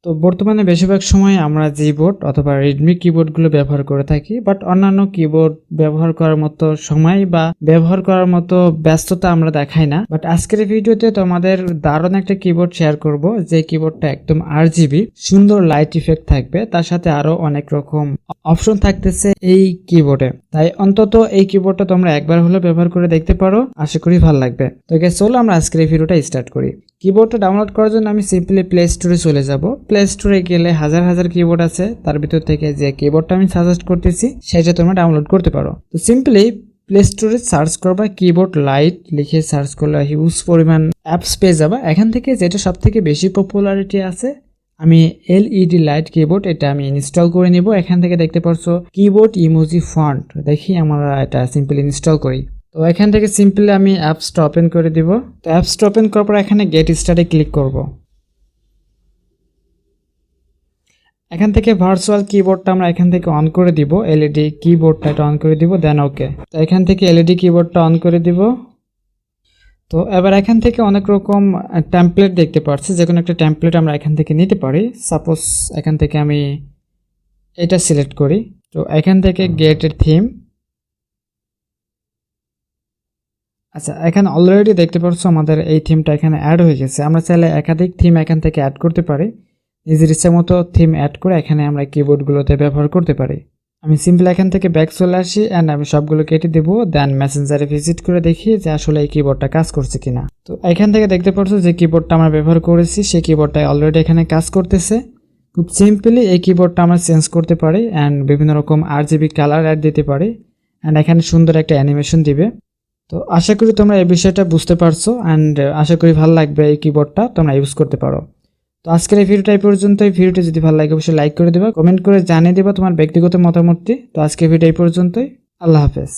তো বর্তমানে বেশিরভাগ সময় আমরা জিবোর্ড অথবা রেডমি কিবোর্ডগুলো ব্যবহার করে থাকি, বাট অন্যান্য কিবোর্ড ব্যবহার করার মতো সময় বা ব্যবহার করার মতো ব্যস্ততা আমরা দেখাই না। বাট আজকের ভিডিওতে তোমাদের দারুণ একটা কিবোর্ড শেয়ার করব, যে কিবোর্ডটা একদম RGB, সুন্দর লাইট ইফেক্ট থাকবে, তার সাথে আরো অনেক রকম অপশন থাকতেছে এই কিবোর্ডে। তাই অন্তত এই কিবোর্ডটা তোমরা একবার হলেও ব্যবহার করে দেখতে পারো, আশা করি ভালো লাগবে। তো চলো আমরা আজকের এই ভিডিওটা স্টার্ট করি। কিবোর্ডটা ডাউনলোড করার জন্য আমি সিম্পলি প্লে স্টোরে চলে যাব। প্লে স্টোরে গেলে হাজার হাজার কিবোর্ড আছে, তার ভিতর থেকে যে কিবোর্ডটা আমি সাজেস্ট করতেছি সেটা তোমরা ডাউনলোড করতে পারো। তো সিম্পলি প্লে স্টোরে সার্চ করবা কিবোর্ড লাইট লিখে সার্চ করলে হিউজ পরিমাণ অ্যাপস পেয়ে যাবা। এখান থেকে যেটা সব থেকে বেশি পপুলারিটি আছে, আমি LED লাইট কিবোর্ড এটা আমি ইনস্টল করে নিব। এখান থেকে দেখতে পারছো কিবোর্ড ইমোজি ফন্ট, দেখি আমরা এটা সিম্পলি ইনস্টল করি। তো এখান থেকে সিম্পলি আমি অ্যাপসটা ওপেন করে দিব। তো অ্যাপসটা ওপেন করার পর এখানে গেট স্টার্টে ক্লিক করব। এখান থেকে ভার্চুয়াল কিবোর্ডটা আমরা এখান থেকে অন করে দিব, LED কিবোর্ডটা এটা অন করে দিব, দেন ওকে। তো এখান থেকে LED কিবোর্ডটা অন করে দিব। তো এবার এখান থেকে অনেক রকম টেমপ্লেট দেখতে পাচ্ছি, যে কোনো একটা টেমপ্লেট আমরা এখান থেকে নিতে পারি। সাপোজ এখান থেকে আমি এটা সিলেক্ট করি। তো এখান থেকে গেটের থিম, আচ্ছা এখানে অলরেডি দেখতে পাচ্ছ আমাদের এই থিমটা এখানে অ্যাড হয়ে গেছে। আমরা চাইলে একাধিক থিম এখান থেকে অ্যাড করতে পারি, নিজের ইচ্ছা মতো থিম অ্যাড করে এখানে আমরা কিবোর্ডগুলোতে ব্যবহার করতে পারি। আমি সিম্পল এখান থেকে ব্যাক চলে আসি অ্যান্ড আমি সবগুলো কেটে দেবো, দেন মেসেঞ্জারে ভিজিট করে দেখি যে আসলে এই কিবোর্ডটা কাজ করছে কিনা। তো এখান থেকে দেখতে পাচ্ছ যে কিবোর্ডটা আমরা ব্যবহার করেছি সেই কিবোর্ডটা অলরেডি এখানে কাজ করতেছে। খুব সিম্পলি এই কিবোর্ডটা আমরা চেঞ্জ করতে পারি অ্যান্ড বিভিন্ন রকম RGB কালার অ্যাড দিতে পারি অ্যান্ড এখানে সুন্দর একটা অ্যানিমেশন দিবে। তো আশা করি তোমরা এই বিষয়টা বুঝতে পারছো অ্যান্ড আশা করি ভালো লাগবে, এই কিবোর্ডটা তোমরা ইউজ করতে পারো। তো আজকের এই ভিডিওটা এই পর্যন্ত। এই ভিডিওটি যদি ভালো লাগে অবশ্যই লাইক করে দেবা, কমেন্ট করে জানিয়ে দেবা তোমার ব্যক্তিগত মতামতটি। তো আজকের ভিডিও এই পর্যন্তই, আল্লাহ হাফেজ।